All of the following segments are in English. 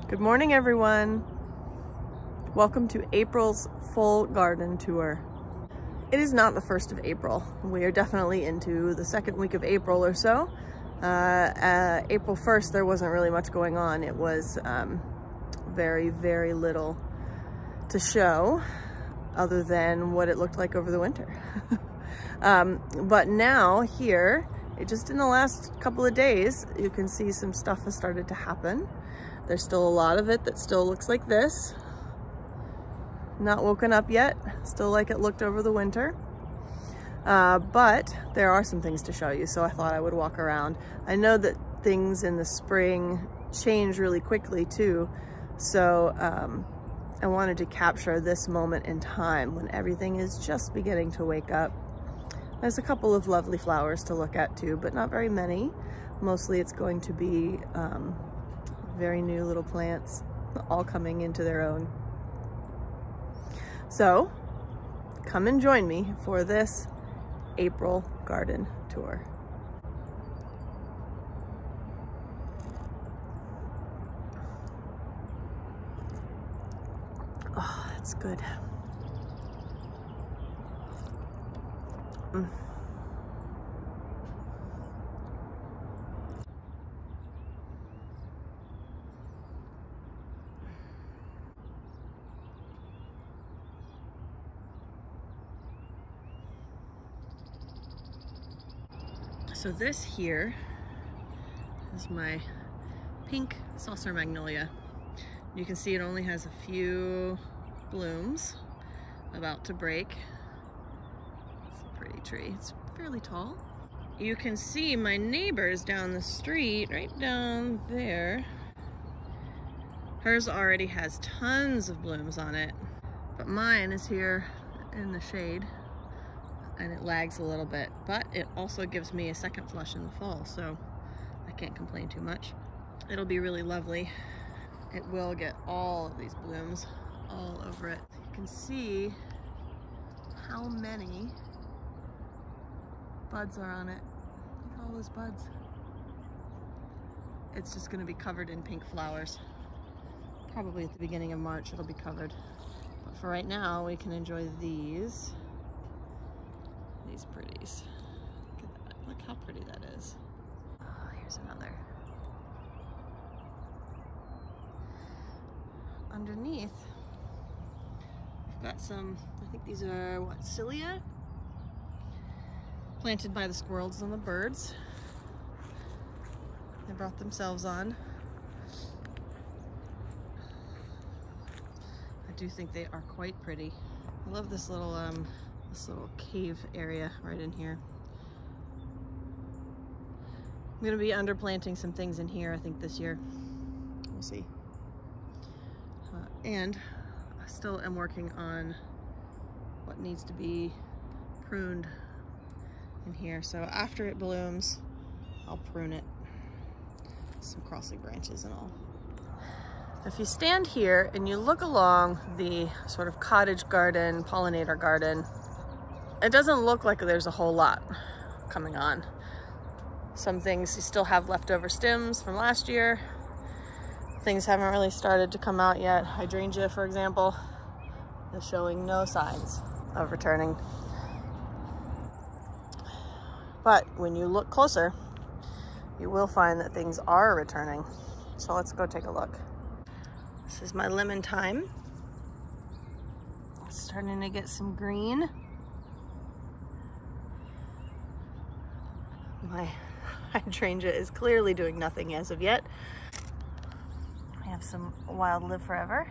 Good morning, everyone. Welcome to April's full garden tour. It is not the 1st of April. We are definitely into the second week of April or so. April 1st, there wasn't really much going on. It was very, very little to show other than what it looked like over the winter. But now here, just in the last couple of days, you can see some stuff has started to happen. There's still a lot of it that still looks like this. Not woken up yet, still like it looked over the winter. But there are some things to show you, so I thought I would walk around. I know that things in the spring change really quickly too, so I wanted to capture this moment in time when everything is just beginning to wake up. There's a couple of lovely flowers to look at too, but not very many. Mostly it's going to be very new little plants all coming into their own. So come and join me for this April garden tour. Oh, that's good. So this here is my pink saucer magnolia. You can see it only has a few blooms about to break. It's a pretty tree. It's fairly tall. You can see my neighbors down the street, right down there. Hers already has tons of blooms on it, but mine is here in the shade. And it lags a little bit, but it also gives me a second flush in the fall, so I can't complain too much. It'll be really lovely. It will get all of these blooms all over it. You can see how many buds are on it. Look at all those buds. It's just gonna be covered in pink flowers. Probably at the beginning of March it'll be covered. But for right now, we can enjoy these pretties. Look at that. Look how pretty that is. Oh, here's another. Underneath, we've got some, I think these are, what, Cilia? Planted by the squirrels and the birds. They brought themselves on. I do think they are quite pretty. I love this little cave area right in here. I'm gonna be underplanting some things in here, I think, this year. We'll see. And I still am working on what needs to be pruned in here. So after it blooms, I'll prune it. Some crossing branches and all. If you stand here and you look along the sort of cottage garden, pollinator garden, it doesn't look like there's a whole lot coming on. Some things you still have leftover stems from last year. Things haven't really started to come out yet. Hydrangea, for example, is showing no signs of returning. But when you look closer, you will find that things are returning. So let's go take a look. This is my lemon thyme. It's starting to get some green. My hydrangea is clearly doing nothing as of yet. We have some wild live forever.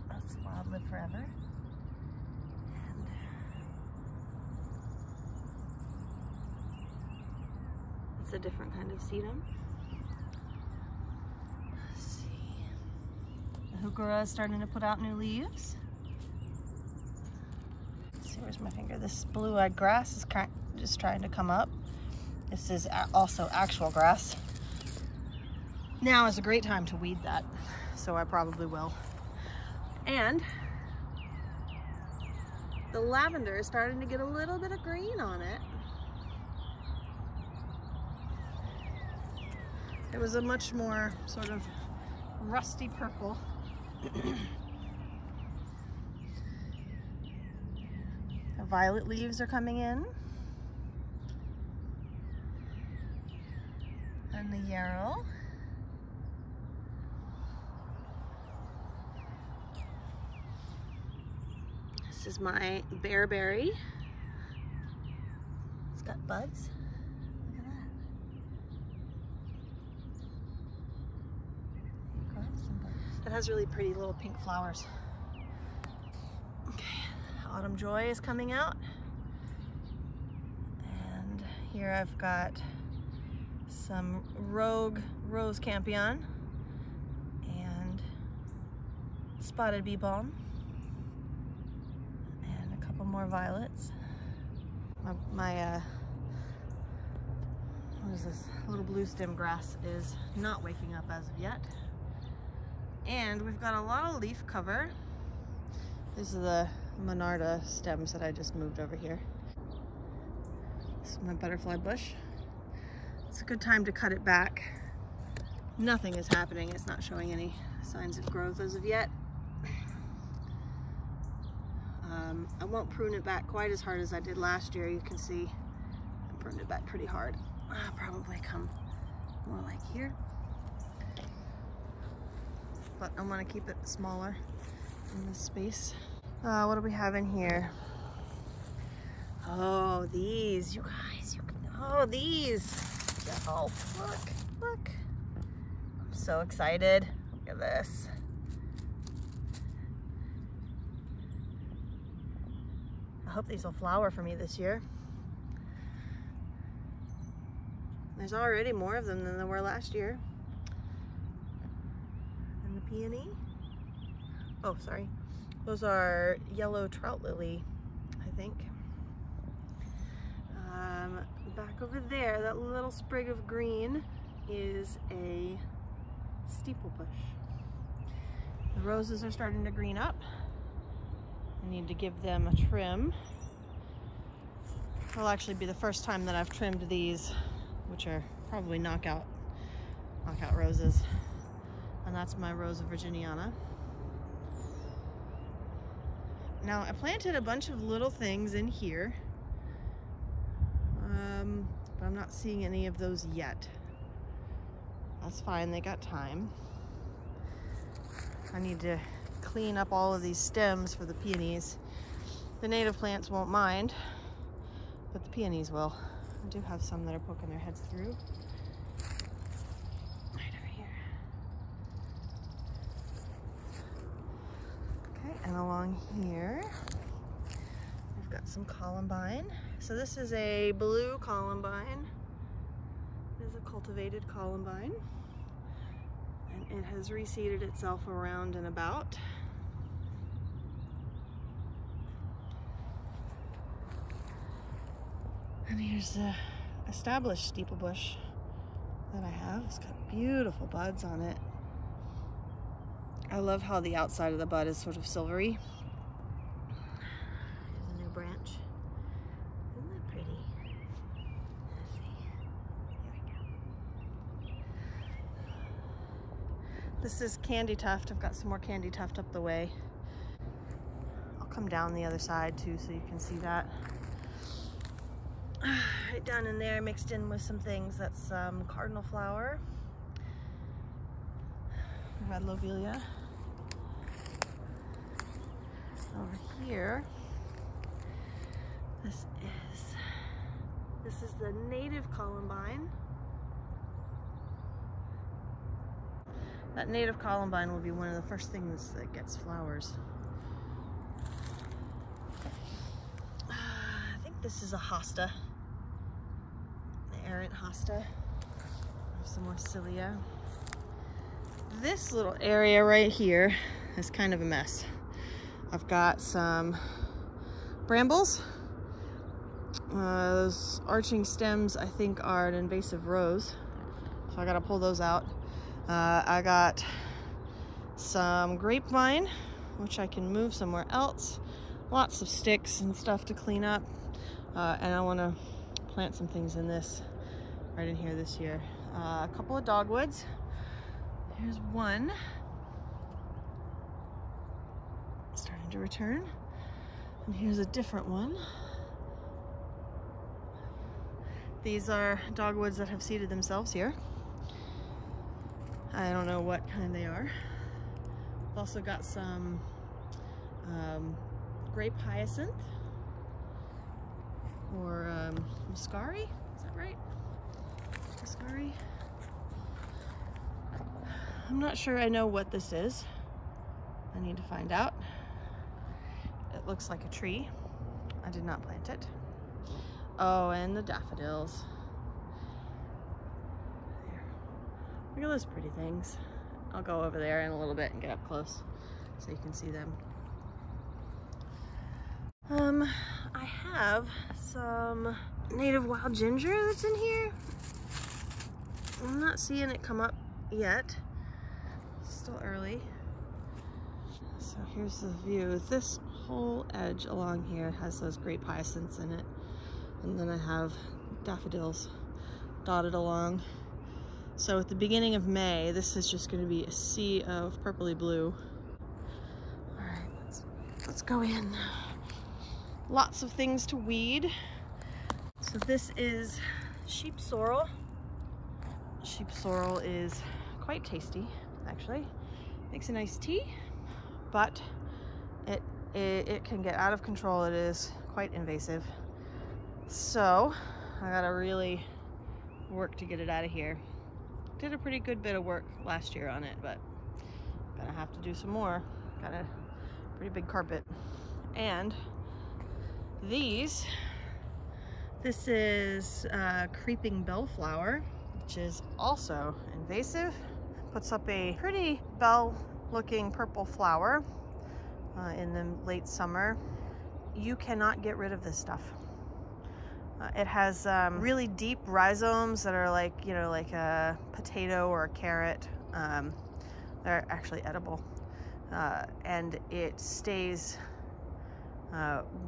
That's wild live forever. And it's a different kind of sedum. Let's see. The heuchera is starting to put out new leaves. Let's see, where's my finger? This blue-eyed grass is just trying to come up. This is also actual grass. Now is a great time to weed that, so I probably will. And the lavender is starting to get a little bit of green on it. It was a much more sort of rusty purple. The violet leaves are coming in. And the yarrow. This is my bearberry. It's got buds. Look at that. Some buds. It has really pretty little pink flowers. Okay, Autumn Joy is coming out. And here I've got some Rogue Rose Campion and Spotted Bee Balm and a couple more violets. My what is this? Little blue stem grass is not waking up as of yet. And we've got a lot of leaf cover. These are the Monarda stems that I just moved over here. This is my butterfly bush. It's a good time to cut it back. Nothing is happening. It's not showing any signs of growth as of yet. I won't prune it back quite as hard as I did last year. You can see I pruned it back pretty hard. I'll probably come more like here. But I want to keep it smaller in this space. What do we have in here? Oh, these, you guys. Oh, these. Oh, look. I'm so excited. Look at this. I hope these will flower for me this year. There's already more of them than there were last year. And the peony. Oh, sorry. Those are yellow trout lily, I think. Back over there, that little sprig of green is a steeple bush. The roses are starting to green up. I need to give them a trim. It'll actually be the first time that I've trimmed these, which are probably knockout roses. And that's my Rose of Virginiana. Now, I planted a bunch of little things in here, but I'm not seeing any of those yet. That's fine, they got time. I need to clean up all of these stems for the peonies. The native plants won't mind, but the peonies will. I do have some that are poking their heads through. Right over here. Okay, and along here, we've got some columbine. So this is a blue columbine. It is a cultivated columbine. And it has reseeded itself around and about. And here's the established steeple bush that I have. It's got beautiful buds on it. I love how the outside of the bud is sort of silvery. Here's a new branch. Isn't that pretty? Let's see. Here we go. This is candy tuft. I've got some more candy tuft up the way. I'll come down the other side too so you can see that. Right down in there, mixed in with some things. That's cardinal flower, red lobelia. Over here, this is the native columbine. That native columbine will be one of the first things that gets flowers. I think this is a hosta. Errant hosta. Some more cilia. This little area right here is kind of a mess. I've got some brambles. Those arching stems I think are an invasive rose, so I gotta pull those out. I got some grapevine, which I can move somewhere else. Lots of sticks and stuff to clean up, and I want to plant some things in this right in here this year. A couple of dogwoods. Here's one starting to return, and here's a different one. These are dogwoods that have seeded themselves here. I don't know what kind they are. I've also got some grape hyacinth, or muscari, is that right? Muscari? I'm not sure I know what this is. I need to find out. It looks like a tree. I did not plant it. Oh, and the daffodils. There. Look at those pretty things. I'll go over there in a little bit and get up close so you can see them. I have some native wild ginger that's in here. I'm not seeing it come up yet. It's still early. So here's the view. This whole edge along here has those grape hyacinths in it. And then I have daffodils dotted along. So at the beginning of May, this is just going to be a sea of purpley blue. All right, let's go in. Lots of things to weed. So this is sheep sorrel. Sheep sorrel is quite tasty, actually. Makes a nice tea, but it can get out of control. It is quite invasive. So I gotta really work to get it out of here. Did a pretty good bit of work last year on it, but gonna have to do some more. Got a pretty big carpet. And this is creeping bellflower, which is also invasive. Puts up a pretty bell-looking purple flower in the late summer. You cannot get rid of this stuff. It has really deep rhizomes that are like, you know, like a potato or a carrot. They're actually edible. And it stays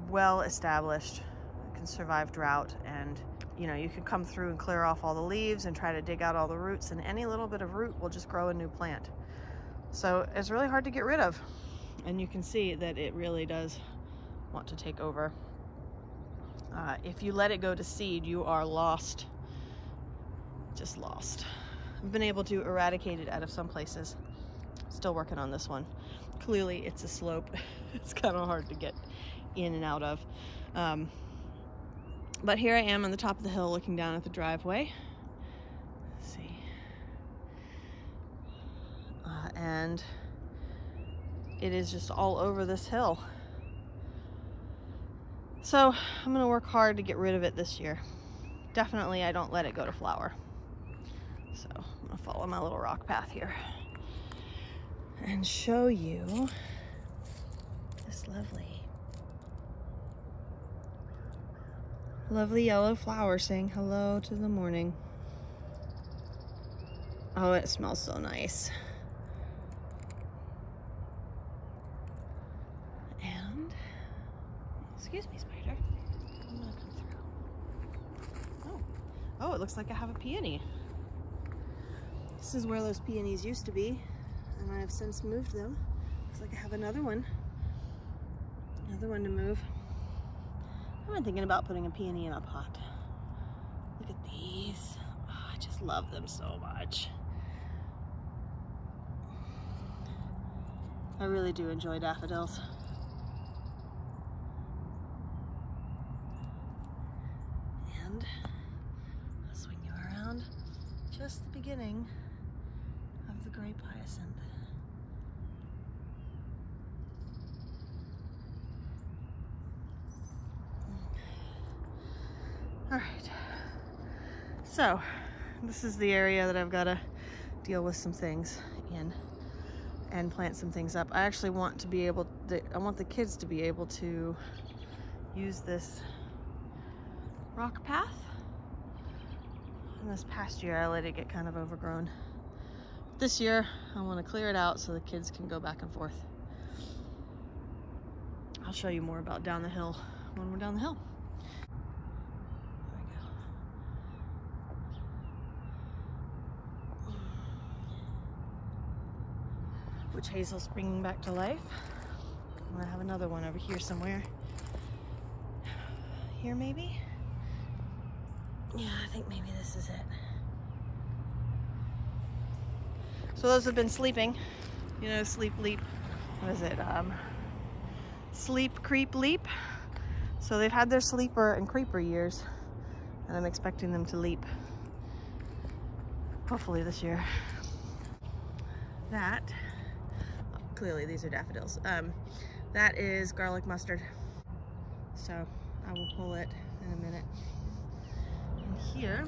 well established. It can survive drought, and you know, you can come through and clear off all the leaves and try to dig out all the roots, and any little bit of root will just grow a new plant. So it's really hard to get rid of, and you can see that it really does want to take over. If you let it go to seed, you are lost. Just lost. I've been able to eradicate it out of some places. Still working on this one. Clearly it's a slope. It's kind of hard to get in and out of. But here I am on the top of the hill looking down at the driveway. Let's see. And it is just all over this hill. So I'm gonna work hard to get rid of it this year. Definitely I don't let it go to flower. So I'm gonna follow my little rock path here and show you this lovely yellow flower saying hello to the morning. Oh, it smells so nice. And, excuse me, spider. I'm gonna come through. Oh, it looks like I have a peony. This is where those peonies used to be, and I have since moved them. Looks like I have another one to move. I've been thinking about putting a peony in a pot. Look at these. Oh, I just love them so much. I really do enjoy daffodils. And I'll swing you around just the beginning of the grape hyacinth. All right, so this is the area that I've got to deal with some things in and plant some things up. I actually want to be able to, I want the kids to be able to use this rock path. And this past year I let it get kind of overgrown. This year I want to clear it out so the kids can go back and forth. I'll show you more about down the hill when we're down the hill. witch hazel springing back to life. I have another one over here somewhere. Here maybe? Yeah, I think maybe this is it. So those have been sleeping. You know, sleep, leap. What is it? Sleep, creep, leap. So they've had their sleeper and creeper years, and I'm expecting them to leap. Hopefully this year. That, clearly these are daffodils. That is garlic mustard. So I will pull it in a minute. And here,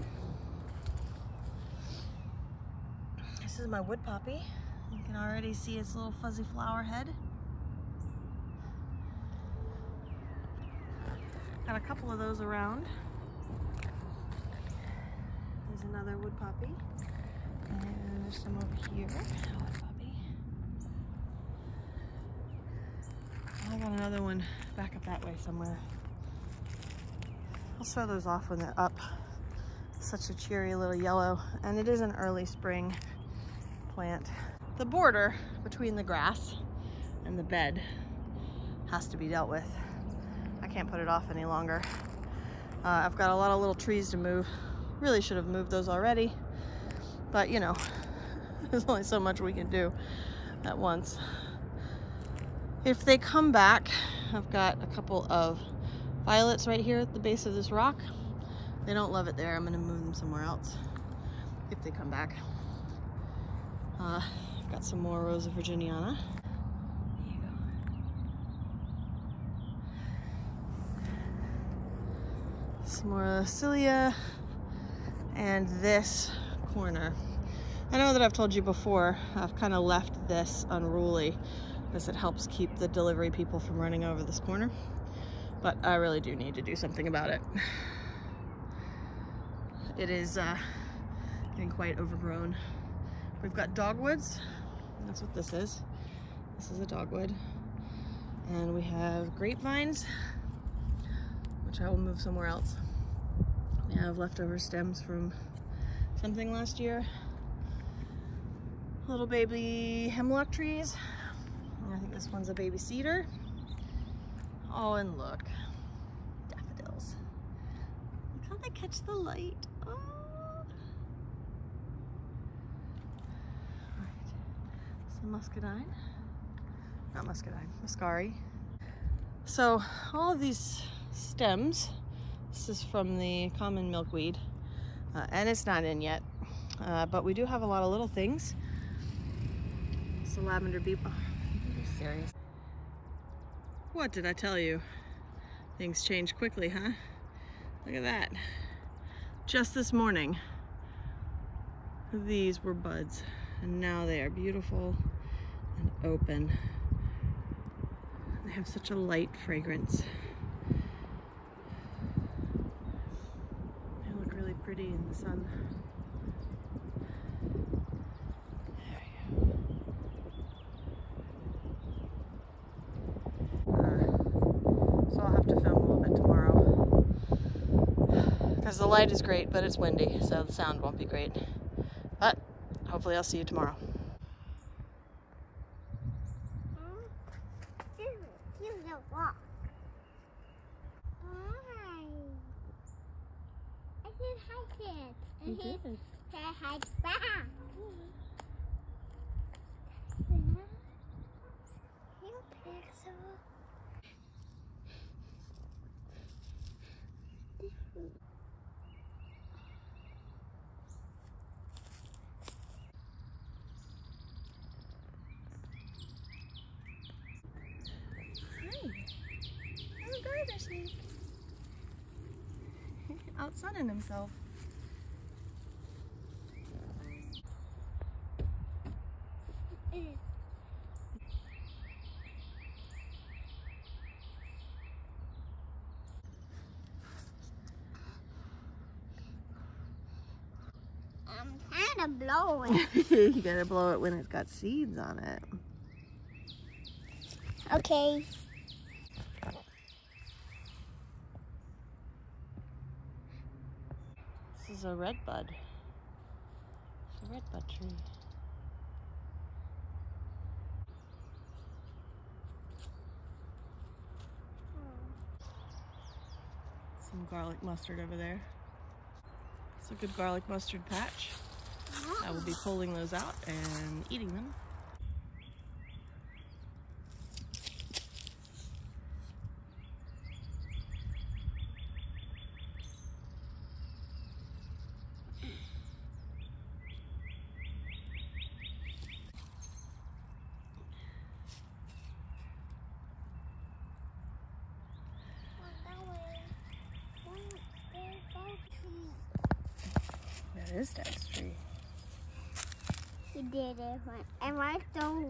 this is my wood poppy. You can already see its little fuzzy flower head. Got a couple of those around. There's another wood poppy. And there's some over here. Wood poppy. I got another one back up that way somewhere. I'll show those off when they're up. Such a cheery little yellow, and it is an early spring plant. The border between the grass and the bed has to be dealt with. I can't put it off any longer. I've got a lot of little trees to move. Really should have moved those already, but you know, there's only so much we can do at once. If they come back, I've got a couple of violets right here at the base of this rock. They don't love it there. I'm gonna move them somewhere else if they come back. I've got some more Rosa Virginiana. There you go. Some more Cilia, and this corner. I know that I've told you before, I've kind of left this unruly because it helps keep the delivery people from running over this corner. But I really do need to do something about it. It is getting quite overgrown. We've got dogwoods. That's what this is. This is a dogwood. And we have grapevines, which I will move somewhere else. We have leftover stems from something last year. Little baby hemlock trees. And I think this one's a baby cedar. Oh, and look, daffodils. Look how they catch the light. Oh. All right, some muscadine. Not muscadine, muscari. So all of these stems, this is from the common milkweed, and it's not in yet, but we do have a lot of little things. It's a lavender bee. Oh, are you serious? What did I tell you? Things change quickly, huh? Look at that. Just this morning, these were buds, and now they are beautiful and open. They have such a light fragrance. They look really pretty in the sun. Because the light is great, but it's windy, so the sound won't be great. But hopefully I'll see you tomorrow. Here's a rock. Hi. I said hi, kid. And he said hi back. You pixel. Out sunning himself. I'm trying to blow it. You gotta blow it when it's got seeds on it. Okay. This is a red bud. It's a red bud tree. Some garlic mustard over there. It's a good garlic mustard patch. I will be pulling those out and eating them. That is Dad's tree. He did it. And my toes.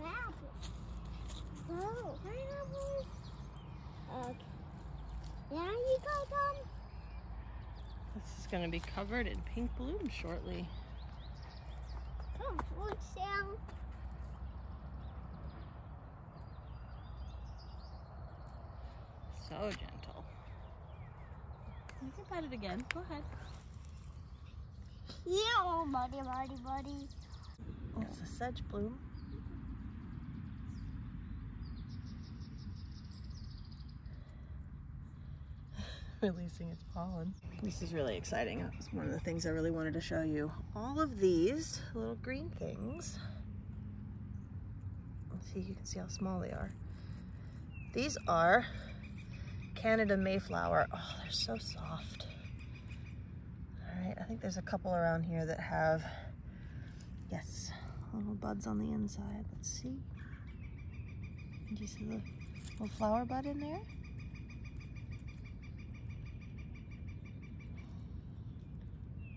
Hi. Oh, pineapples. Okay. Now you got them. This is going to be covered in pink bloom shortly. Come, what's down? So gentle. You can pet it again. Go ahead. Yeah, buddy. It's a sedge bloom. Releasing its pollen. This is really exciting. It's one of the things I really wanted to show you. All of these little green things. Let's see, you can see how small they are. These are Canada Mayflower. Oh, they're so soft. All right, I think there's a couple around here that have, yes, little buds on the inside. Let's see. Do you see the little flower bud in there?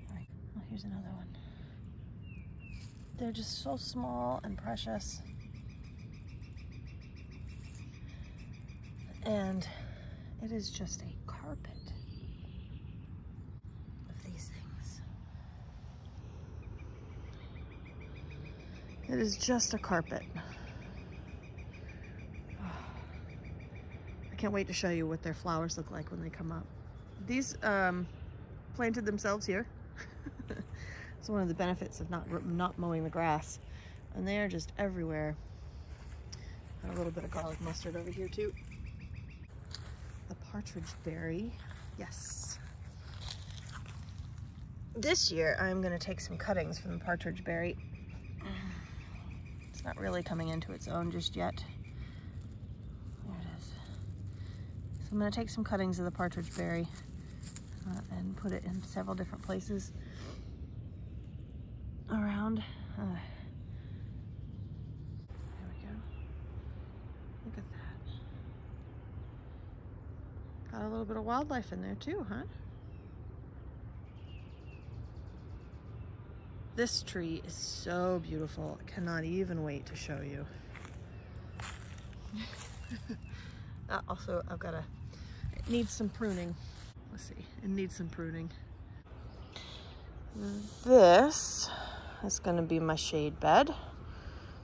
All right, oh, here's another one. They're just so small and precious. And it is just a carpet of these things. It is just a carpet. I can't wait to show you what their flowers look like when they come up. These planted themselves here. It's one of the benefits of not mowing the grass. And they are just everywhere. Got a little bit of garlic mustard over here too. The partridge berry, yes. This year I'm gonna take some cuttings from the partridge berry. It's not really coming into its own just yet. There it is. So I'm gonna take some cuttings of the partridge berry and put it in several different places around. There we go. Look at that. Got a little bit of wildlife in there too, huh? This tree is so beautiful. I cannot even wait to show you. Also, it needs some pruning. Let's see, it needs some pruning. This is gonna be my shade bed.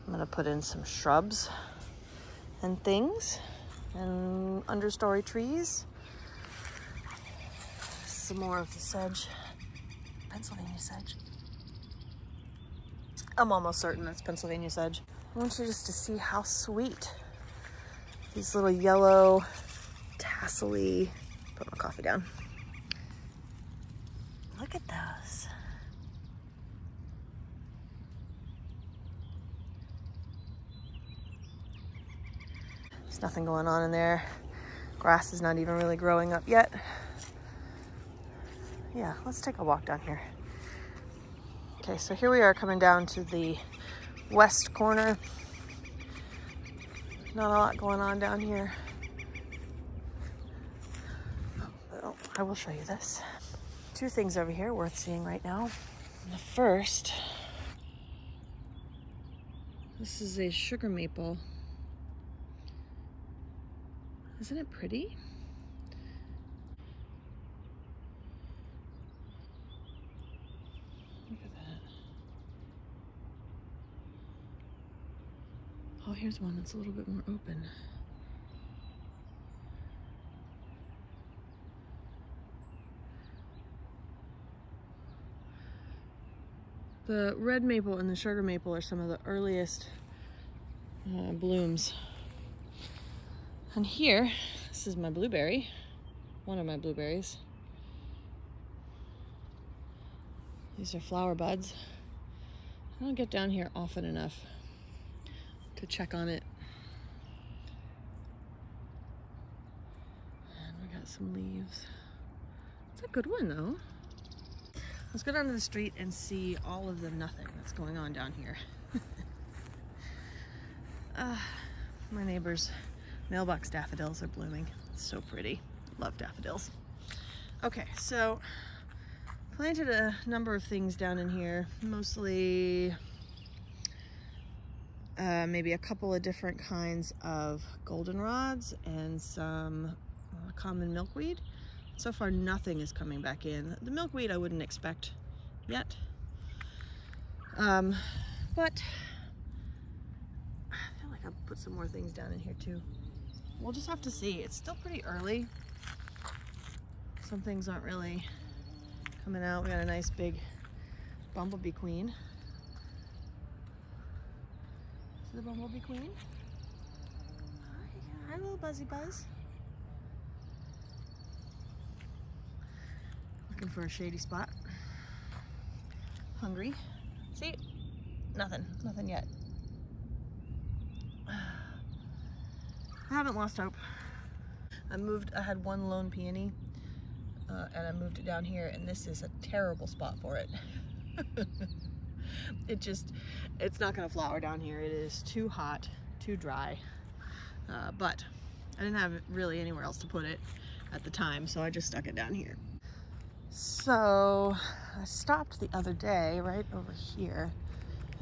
I'm gonna put in some shrubs and things and understory trees. Some more of the sedge, Pennsylvania sedge. I'm almost certain that's Pennsylvania sedge. I want you just to see how sweet these little yellow tassel-y, put my coffee down. Look at those. There's nothing going on in there. Grass is not even really growing up yet. Yeah, let's take a walk down here. Okay, so here we are coming down to the west corner. Not a lot going on down here. Oh, I will show you this. Two things over here worth seeing right now. The first, this is a sugar maple. Isn't it pretty? Look at that. here's one that's a little bit more open. The red maple and the sugar maple are some of the earliest blooms. And here, this is my blueberry, one of my blueberries. These are flower buds. I don't get down here often enough to check on it. And we got some leaves. It's a good one though. Let's go down to the street and see all of the nothing that's going on down here. My neighbor's mailbox daffodils are blooming. It's so pretty. Love daffodils. Okay, so planted a number of things down in here, mostly maybe a couple of different kinds of goldenrods and some common milkweed. So far, nothing is coming back in. The milkweed I wouldn't expect yet. But I feel like I'll put some more things down in here too. We'll just have to see. It's still pretty early. Some things aren't really coming out. We got a nice big bumblebee queen. Is it a bumblebee queen? Hi, little Buzzy Buzz. Looking for a shady spot. Hungry. See? Nothing yet. I haven't lost hope. I had one lone peony and I moved it down here, and this is a terrible spot for it. It's not gonna flower down here. It is too hot, too dry. But I didn't have really anywhere else to put it at the time, so I just stuck it down here. So I stopped the other day right over here.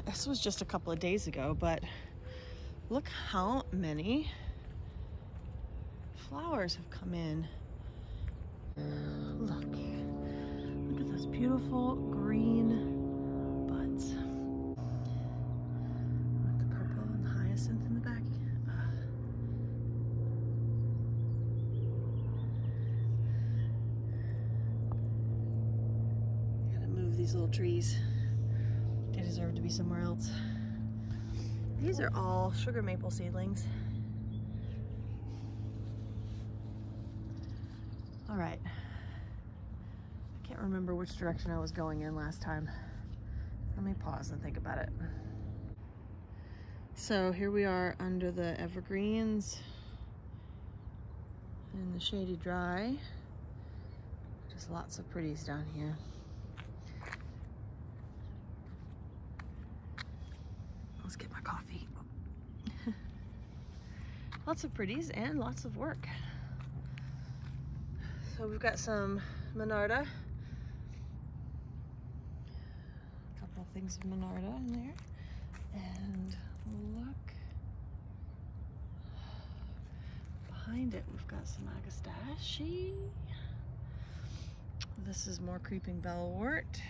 This was just a couple of days ago, but look how many flowers have come in. Look at those beautiful green buds. With the purple and the hyacinth in the back. Gotta move these little trees. They deserve to be somewhere else. These are all sugar maple seedlings. All right. I can't remember which direction I was going in last time. Let me pause and think about it. So here we are under the evergreens in the shady dry. Just lots of pretties down here. Let's get my coffee. Lots of pretties and lots of work. So we've got some Monarda. A couple of things of Monarda in there. And look. Behind it, we've got some Agastache. This is more creeping bellwort.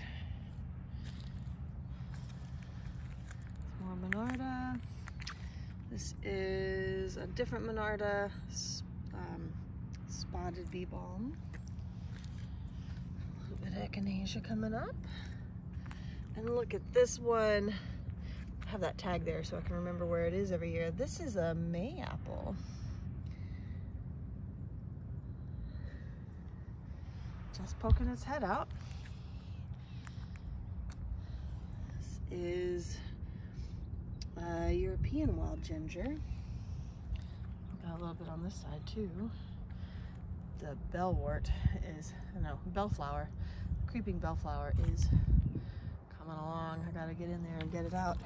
More Monarda. This is a different Monarda, spotted bee balm. A little bit of echinacea coming up. And look at this one. I have that tag there so I can remember where it is every year. This is a mayapple. Just poking its head out. This is European wild ginger. Got a little bit on this side too. The bellwort is, no, bellflower. Creeping bellflower is coming along. I gotta get in there and get it out.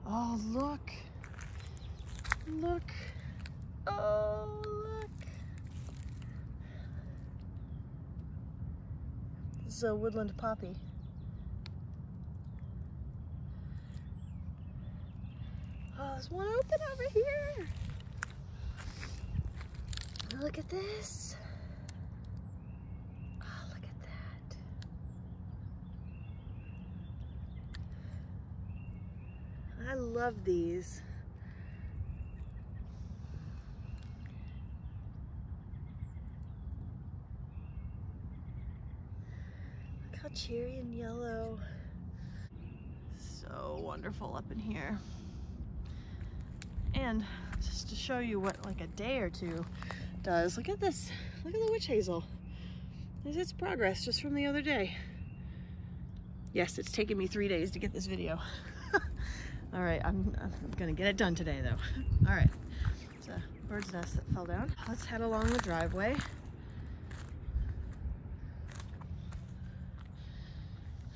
Oh, look. Look. Oh, look. This is a woodland poppy. Oh, there's one open over here. Look at this. Oh, look at that. love these. Look how cheery and yellow. So wonderful up in here. And just to show you what like a day or two does, look at this. Look at the witch hazel. There's its progress just from the other day. Yes, it's taken me 3 days to get this video. All right, I'm gonna get it done today though. All right, it's a bird's nest that fell down. Let's head along the driveway.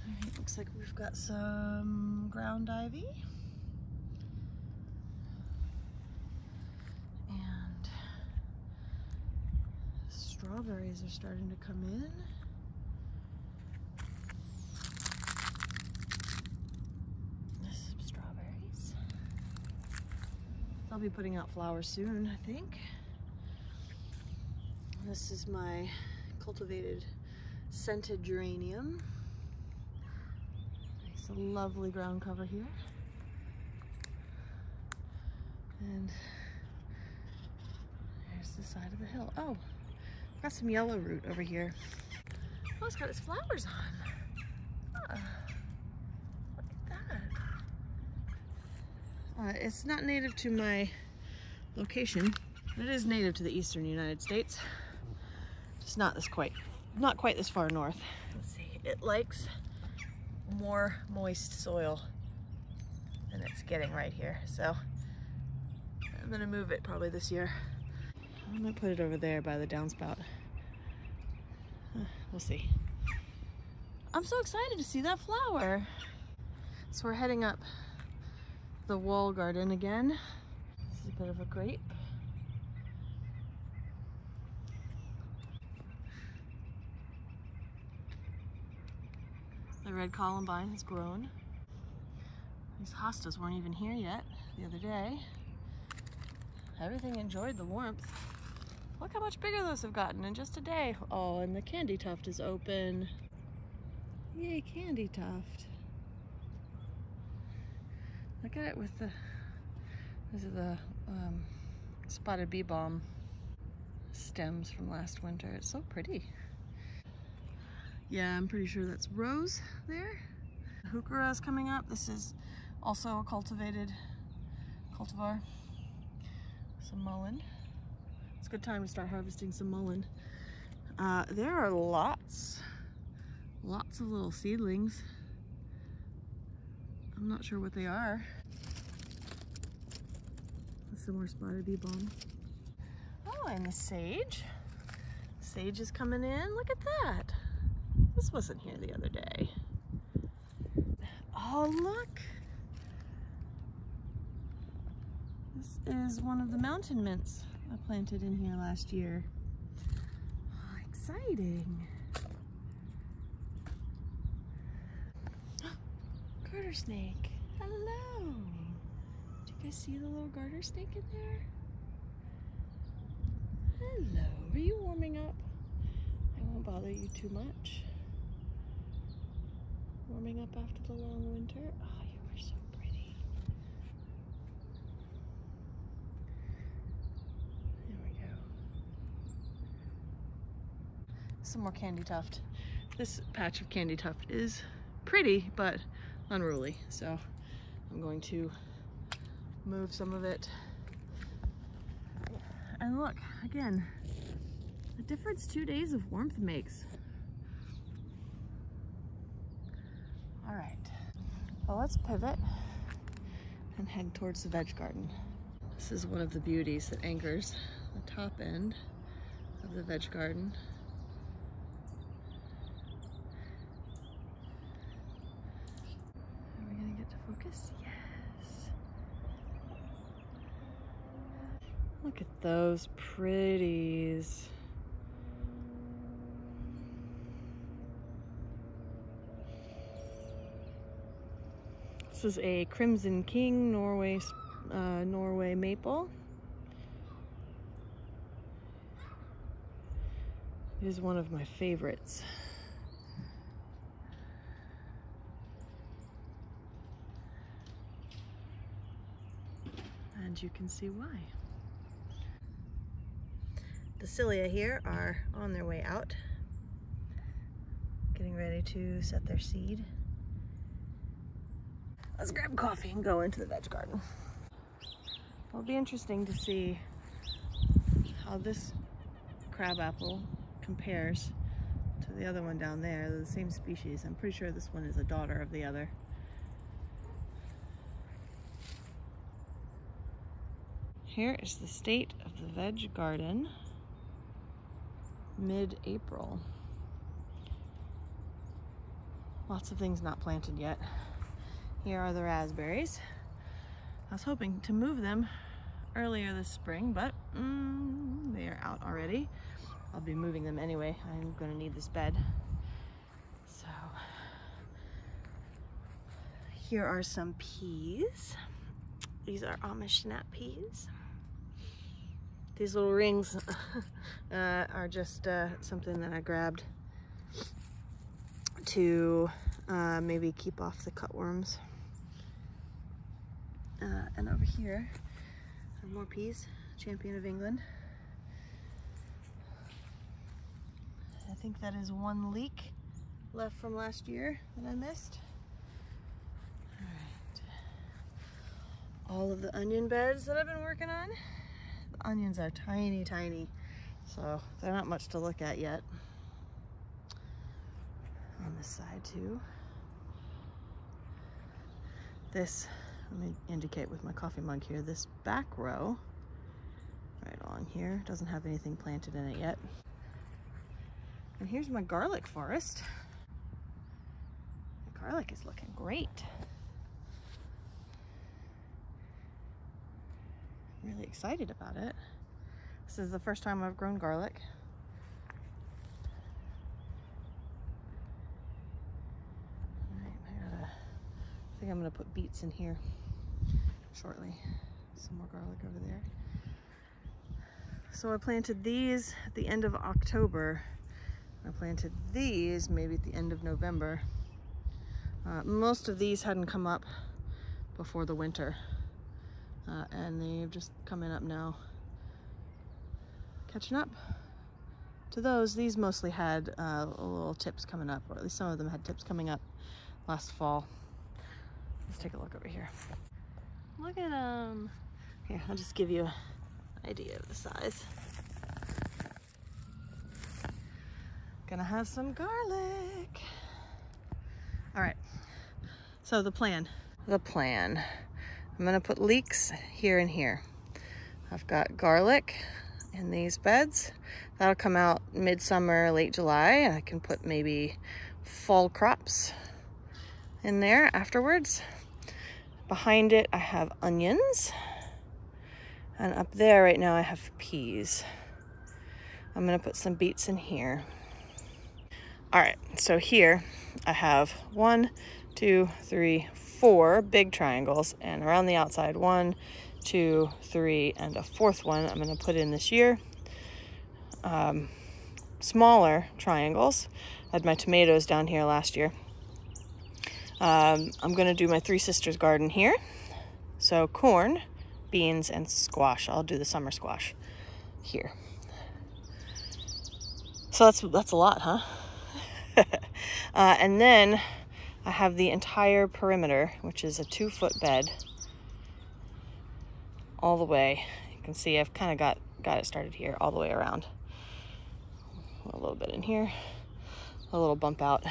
All right, looks like we've got some ground ivy. And strawberries are starting to come in. I'll be putting out flowers soon, I think. This is my cultivated scented geranium. Nice, a lovely ground cover here. And there's the side of the hill. Oh, got some yellow root over here. Oh, it's got its flowers on. Oh, look at that. It's not native to my location, but it is native to the eastern United States. Just not quite this far north. Let's see, it likes more moist soil than it's getting right here. So I'm gonna move it probably this year. I'm gonna put it over there by the downspout. We'll see. I'm so excited to see that flower. So we're heading up the wall garden again. This is a bit of a grape. The red columbine has grown. These hostas weren't even here yet the other day. Everything enjoyed the warmth. Look how much bigger those have gotten in just a day. Oh, and the candy tuft is open. Yay, candy tuft. Look at it with the, these are the spotted bee balm stems from last winter. It's so pretty. Yeah, I'm pretty sure that's rose there. Heuchera is coming up. This is also a cultivated cultivar. Some mullein. It's a good time to start harvesting some mullein. There are lots of little seedlings. I'm not sure what they are. Some more spotted bee balm. Oh, and the sage. Sage is coming in. Look at that. This wasn't here the other day. Oh, look. This is one of the mountain mints I planted in here last year. Oh, exciting. Garter snake. Hello. Do you guys see the little garter snake in there? Hello. Are you warming up? I won't bother you too much. Warming up after the long winter. Oh, you are so pretty. There we go. Some more candy tuft. This patch of candy tuft is pretty, but unruly. So I'm going to move some of it. And look, again, the difference 2 days of warmth makes. All right, well, let's pivot and head towards the veg garden. This is one of the beauties that anchors the top end of the veg garden. Are we gonna get to focus? Yes. Look at those pretties. This is a Crimson King Norway maple. It is one of my favorites. you can see why. The cilia here are on their way out, getting ready to set their seed. Let's grab coffee and go into the veg garden. It'll be interesting to see how this crabapple compares to the other one down there. They're the same species. I'm pretty sure this one is a daughter of the other. Here is the state of the veg garden mid-April. Lots of things not planted yet. Here are the raspberries. I was hoping to move them earlier this spring, but they are out already. I'll be moving them anyway. I'm going to need this bed. So here are some peas. These are Amish snap peas. These little rings are just something that I grabbed to maybe keep off the cutworms. And over here, I have more peas, Champion of England. I think that is one leek left from last year that I missed. All right. All of the onion beds that I've been working on. The onions are tiny, tiny, so they're not much to look at yet. On this side too. This, let me indicate with my coffee mug here, this back row, right along here, doesn't have anything planted in it yet. And here's my garlic forest. The garlic is looking great. I'm really excited about it. This is the first time I've grown garlic. I think I'm going to put beets in here shortly. Some more garlic over there. So I planted these at the end of October. I planted these maybe at the end of November. Most of these hadn't come up before the winter. And they've just coming up now. Catching up to those. These mostly had little tips coming up, or at least some of them had tips coming up last fall. Let's take a look over here. Look at them. Here, I'll just give you an idea of the size. Gonna have some garlic. All right, so the plan. I'm gonna put leeks here and here. I've got garlic in these beds. That'll come out midsummer, late July, and I can put maybe fall crops in there afterwards. Behind it, I have onions. And up there right now, I have peas. I'm gonna put some beets in here. All right, so here I have 1, 2, 3, 4 big triangles, and around the outside, 1, 2, 3, and a fourth one I'm gonna put in this year. Smaller triangles. I had my tomatoes down here last year. I'm gonna do my Three Sisters garden here. So corn, beans, and squash. I'll do the summer squash here. So that's a lot, huh? And then I have the entire perimeter, which is a 2-foot bed all the way. You can see I've kind of got it started here all the way around. A little bit in here, a little bump out.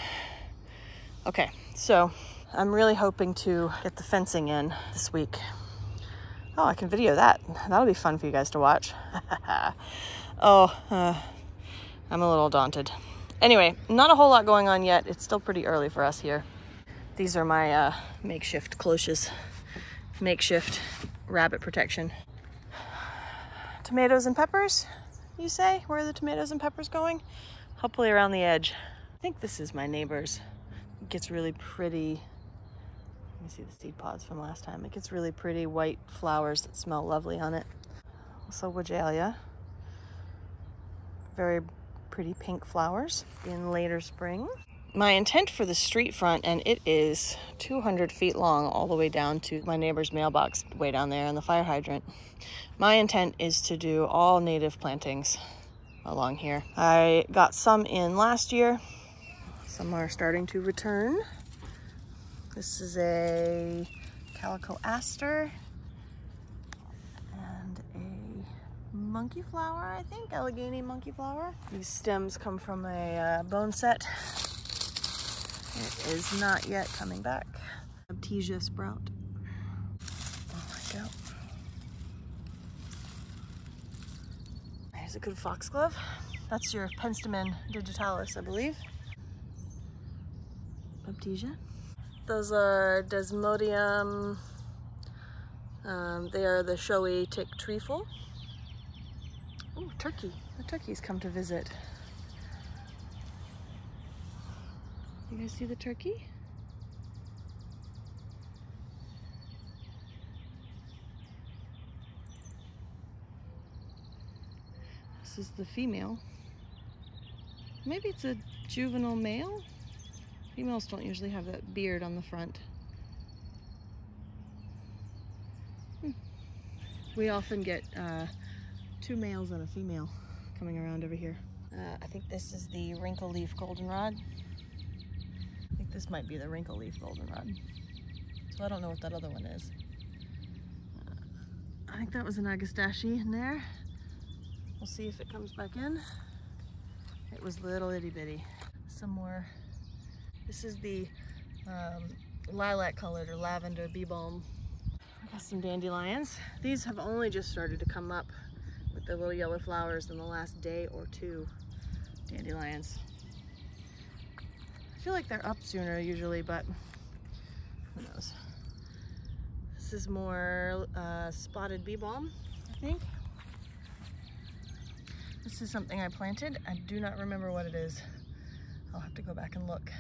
Okay, so I'm really hoping to get the fencing in this week. Oh, I can video that. That'll be fun for you guys to watch. I'm a little daunted. Anyway, not a whole lot going on yet. It's still pretty early for us here. These are my makeshift cloches, makeshift rabbit protection. Tomatoes and peppers, you say? Where are the tomatoes and peppers going? Hopefully around the edge. I think this is my neighbor's. It gets really pretty. Let me see the seed pods from last time. It gets really pretty white flowers that smell lovely on it. Also Weigela. Very pretty pink flowers in later spring. my intent for the street front, and it is 200 feet long all the way down to my neighbor's mailbox way down there and the fire hydrant. My intent is to do all native plantings along here. I got some in last year. Some are starting to return. This is a calico aster and a monkey flower, I think, Allegheny monkey flower. These stems come from a bone set. It is not yet coming back. Artesia sprout. Oh my God. There's a good foxglove. That's your Penstemon digitalis, I believe. Baptisia. Those are Desmodium. They are the showy tick trefoil. Ooh, turkey. The turkeys come to visit. You guys see the turkey? This is the female. Maybe it's a juvenile male? Females don't usually have that beard on the front. We often get 2 males and a female coming around over here. I think this is the wrinkle leaf goldenrod. I think this might be the wrinkle leaf goldenrod. So I don't know what that other one is. I think that was an agastache in there. We'll see if it comes back in. It was little itty bitty. Some more. This is the lilac colored or lavender bee balm. I got some dandelions. These have only just started to come up with the little yellow flowers in the last day or two. Dandelions. I feel like they're up sooner usually, but who knows. This is more spotted bee balm, I think. This is something I planted. I do not remember what it is. I'll have to go back and look.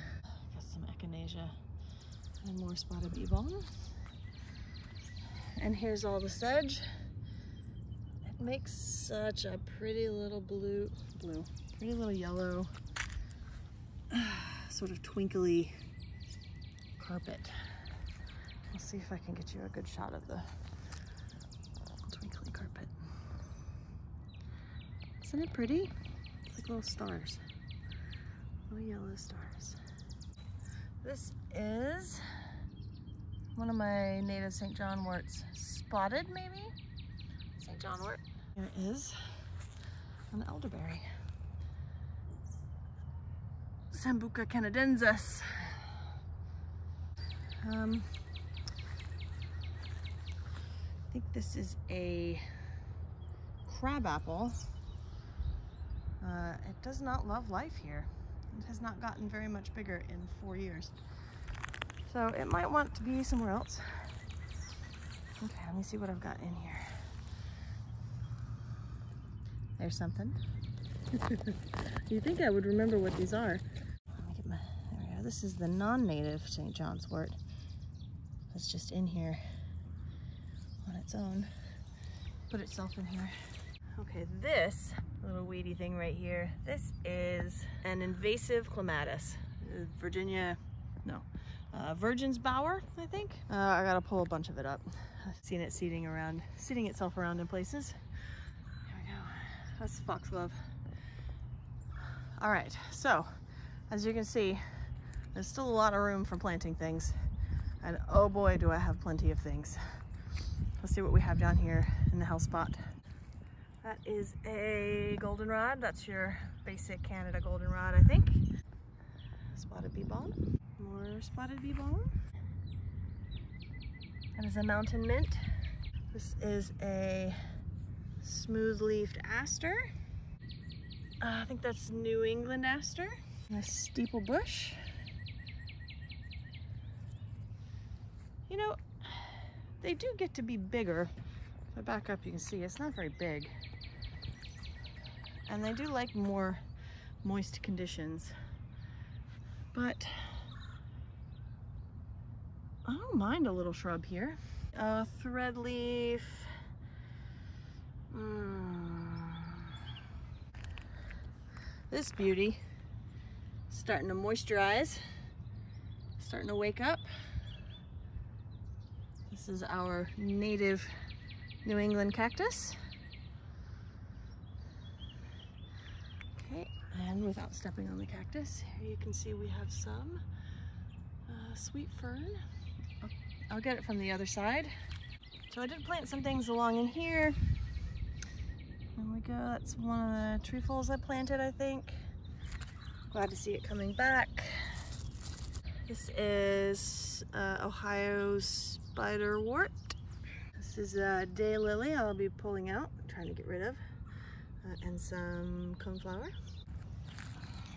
Got some echinacea and more spotted bee balm. And here's all the sedge. It makes such a pretty little pretty little yellow, sort of twinkly carpet. I'll see if I can get you a good shot of the twinkly carpet. Isn't it pretty? It's like little stars, little yellow stars. This is one of my native St. John worts. Spotted, maybe? St. John wort. Here is an elderberry. Sambuca canadensis. I think this is a crabapple. It does not love life here. It has not gotten very much bigger in 4 years. So it might want to be somewhere else. Okay, let me see what I've got in here. There's something. You'd think I would remember what these are. Let me get my, there we go. This is the non-native St. John's wort. It's just in here on its own. Put itself in here. Okay, this little weedy thing right here, this is an invasive clematis. Virgin's bower, I think. I gotta pull a bunch of it up. I've seen it sitting itself around in places. Here we go. That's foxglove. All right, so as you can see, there's still a lot of room for planting things. And oh boy, do I have plenty of things. Let's see what we have down here in the house spot. That is a goldenrod. That's your basic Canada goldenrod, I think. Spotted bee balm. More spotted bee balm. That is a mountain mint. This is a smooth-leafed aster. I think that's New England aster. And a steeple bush. You know, they do get to be bigger. If I back up, you can see it's not very big. And they do like more moist conditions. But I don't mind a little shrub here. Thread leaf. This beauty, starting to moisturize, starting to wake up. This is our native New England cactus. Okay, and without stepping on the cactus, here you can see we have some sweet fern. I'll get it from the other side. So I did plant some things along in here. There we go, that's one of the trefoils I planted, I think. Glad to see it coming back. This is Ohio spiderwort. This is a daylily I'll be pulling out, trying to get rid of, and some coneflower.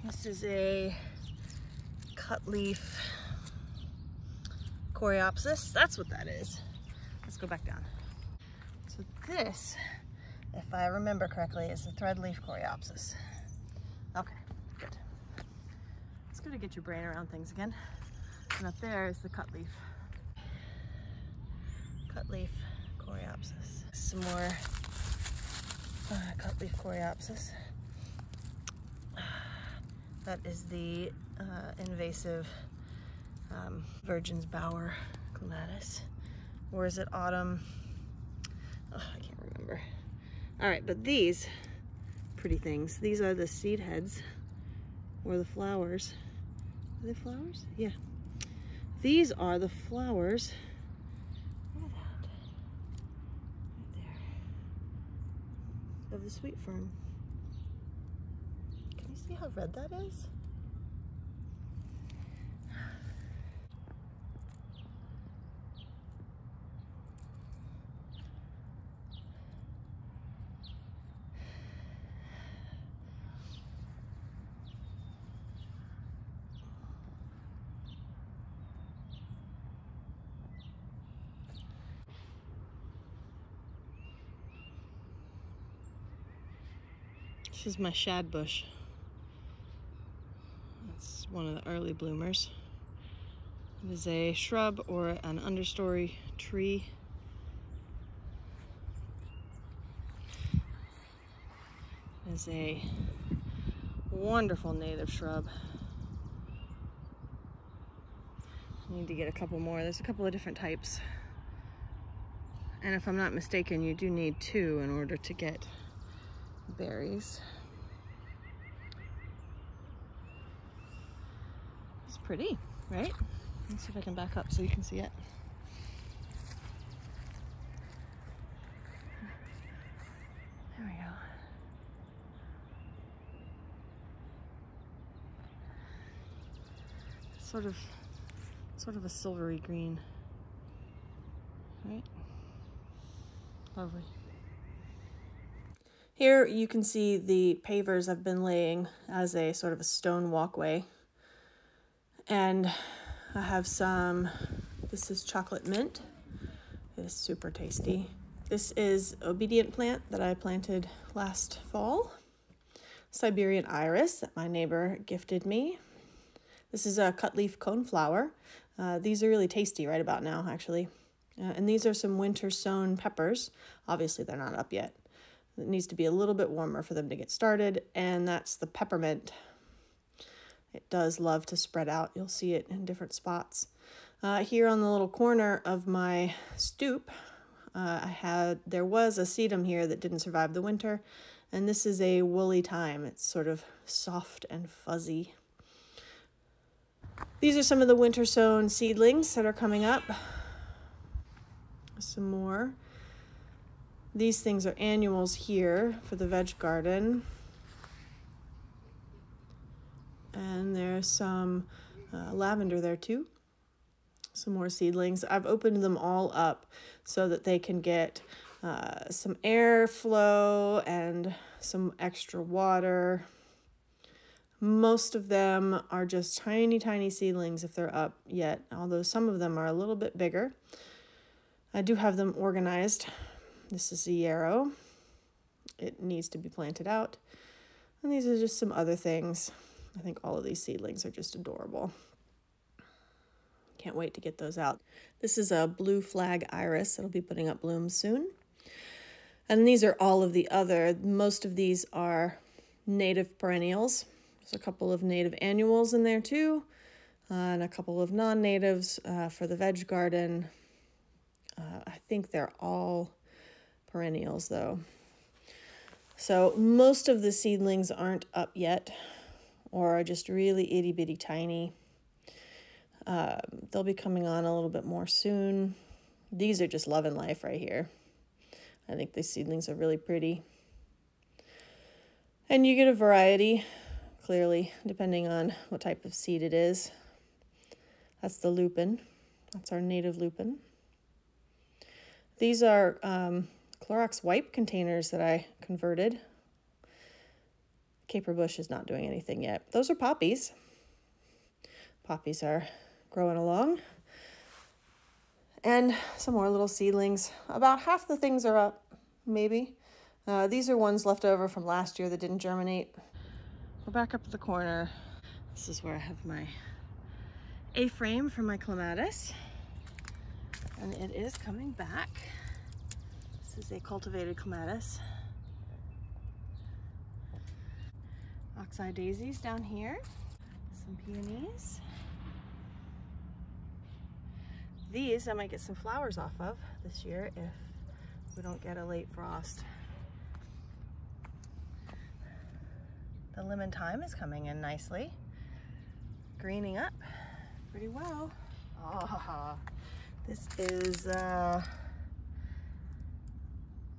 This is a cutleaf coreopsis. That's what that is. Let's go back down. So this, if I remember correctly, is the threadleaf coreopsis. Okay, good. It's good to get your brain around things again. And up there is the cutleaf. Cutleaf coreopsis. Some more cutleaf coreopsis. That is the invasive Virgin's Bower clematis. Or is it autumn? Oh, I can't remember. All right, but these pretty things, these are the seed heads or the flowers. Are they flowers? Yeah. These are the flowers. Look at that. Right there. Of the sweet fern. Can you see how red that is? This is my shad bush. It's one of the early bloomers. It is a shrub or an understory tree. It is a wonderful native shrub. I need to get a couple more. There's a couple of different types. And if I'm not mistaken, you do need 2 in order to get berries. It's pretty, right? Let's see if I can back up so you can see it. There we go. Sort of a silvery green, right? Lovely. Here you can see the pavers I've been laying as a sort of a stone walkway. And I have some, this is chocolate mint. It is super tasty. This is obedient plant that I planted last fall. Siberian iris that my neighbor gifted me. This is a cutleaf coneflower. These are really tasty right about now, actually. And these are some winter sown peppers. Obviously they're not up yet. It needs to be a little bit warmer for them to get started, and that's the peppermint. It does love to spread out. You'll see it in different spots. Here on the little corner of my stoop, there was a sedum here that didn't survive the winter, and this is a woolly thyme. It's sort of soft and fuzzy. These are some of the winter sown seedlings that are coming up. Some more. These things are annuals here for the veg garden. And there's some lavender there too. Some more seedlings. I've opened them all up so that they can get some airflow and some extra water. Most of them are just tiny, tiny seedlings if they're up yet, although some of them are a little bit bigger. I do have them organized. This is a yarrow. It needs to be planted out. And these are just some other things. I think all of these seedlings are just adorable. Can't wait to get those out. This is a blue flag iris. It'll be putting up blooms soon. And these are all of the other, most of these are native perennials. There's a couple of native annuals in there too, and a couple of non-natives for the veg garden. I think they're all perennials though. So most of the seedlings aren't up yet, or are just really itty bitty tiny. They'll be coming on a little bit more soon. These are just loving life right here. I think these seedlings are really pretty. And you get a variety, clearly, depending on what type of seed it is. That's the lupin. That's our native lupin. These are Clorox wipe containers that I converted. Caper bush is not doing anything yet. Those are poppies. Poppies are growing along. And some more little seedlings. About half the things are up, maybe. These are ones left over from last year that didn't germinate. We're back up at the corner. This is where I have my A-frame for my clematis. And it is coming back. This is a cultivated clematis. Oxeye daisies down here. Some peonies. These I might get some flowers off of this year if we don't get a late frost. The lemon thyme is coming in nicely. Greening up pretty well. Oh, this is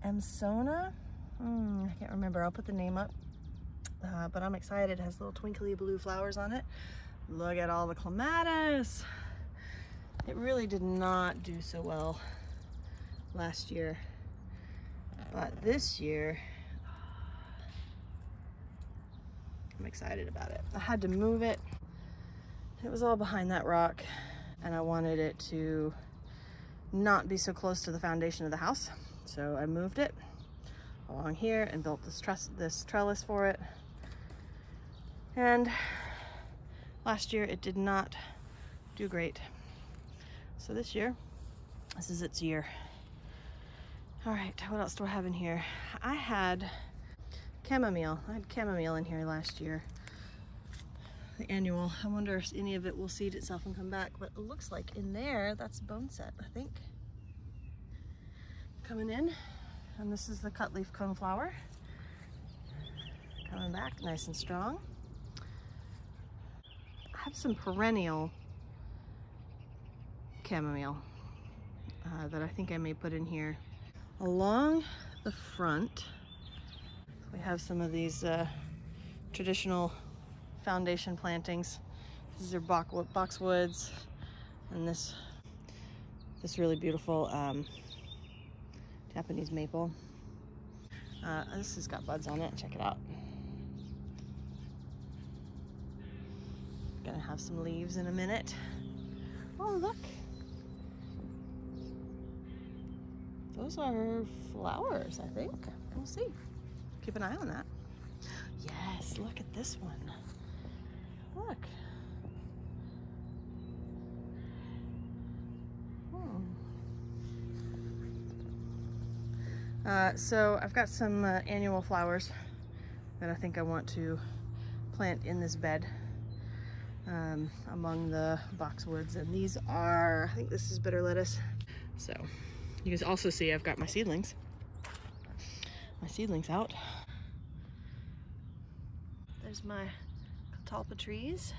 Amsona. I can't remember. I'll put the name up. But I'm excited. It has little twinkly blue flowers on it. Look at all the clematis. It really did not do so well last year, but this year I'm excited about it. I had to move it. It was all behind that rock, and I wanted it to not be so close to the foundation of the house, so I moved it along here and built this trellis for it. And last year it did not do great. So this year, this is its year. All right, what else do I have in here? I had chamomile. I had chamomile in here last year. The annual. I wonder if any of it will seed itself and come back, but it looks like in there, that's boneset, I think. Coming in, and this is the cut leaf coneflower. Coming back nice and strong. I have some perennial chamomile that I think I may put in here. Along the front, we have some of these traditional foundation plantings. These are boxwoods, and this really beautiful Japanese maple. This has got buds on it. Check it out. Gonna have some leaves in a minute. Oh, look. Those are flowers, I think. We'll see. Keep an eye on that. Yes, look at this one. Look. So I've got some annual flowers that I think I want to plant in this bed among the boxwoods, and these are, I think this is bitter lettuce. So you can also see I've got my seedlings out. There's my catalpa trees.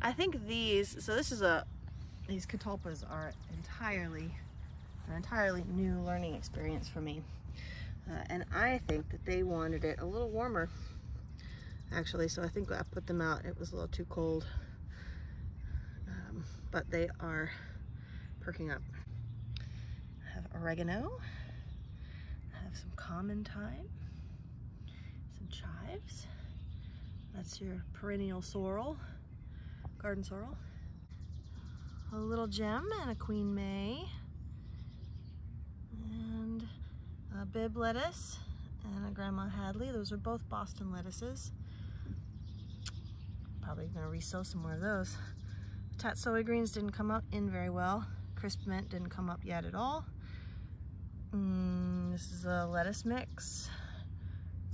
I think these catalpas are an entirely new learning experience for me. And I think that they wanted it a little warmer, actually, so I think I put them out. It was a little too cold, but they are perking up. I have oregano, I have some common thyme, some chives. That's your perennial sorrel, garden sorrel. A little gem and a Queen May. And a Bibb lettuce and a Grandma Hadley. Those are both Boston lettuces. Probably gonna resow some more of those. Tatsoi greens didn't come up in very well. Crisp mint didn't come up yet at all. This is a lettuce mix.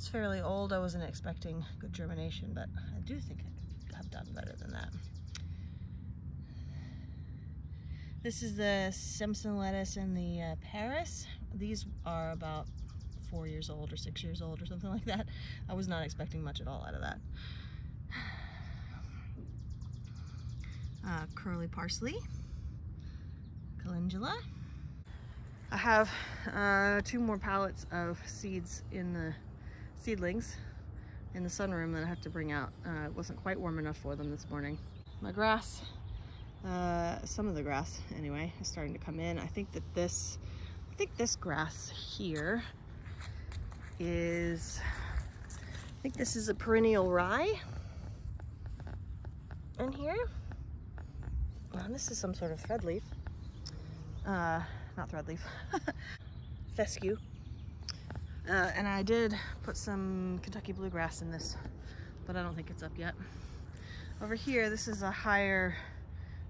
It's fairly old. I wasn't expecting good germination, but I do think I could have done better than that. This is the Simpson lettuce and the Paris. These are about 4 years old or 6 years old or something like that. I was not expecting much at all out of that. Curly parsley, calendula. I have 2 more pallets of seeds in the seedlings in the sunroom that I have to bring out. It wasn't quite warm enough for them this morning. My grass, some of the grass anyway, is starting to come in. I think this grass here is, I think this is a perennial rye in here. This is some sort of thread leaf. Not thread leaf, fescue. And I did put some Kentucky bluegrass in this, but I don't think it's up yet. Over here, this is a higher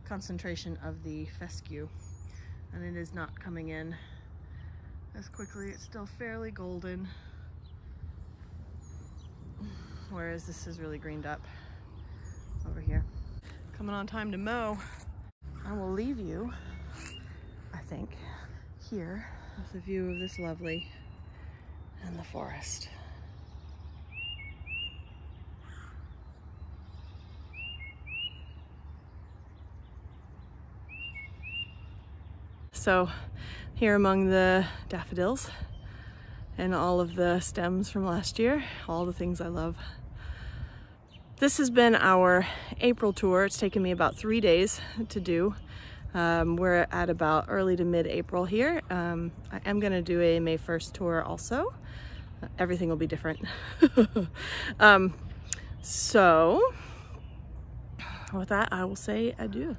concentration of the fescue, and it is not coming in as quickly. It's still fairly golden, whereas this is really greened up over here. Coming on time to mow. I will leave you, I think, here with a view of this lovely and the forest. So here among the daffodils and all of the stems from last year, all the things I love. This has been our April tour. It's taken me about 3 days to do. We're at about early to mid-April here. I am gonna do a May 1st tour also. Everything will be different. So with that, I will say adieu.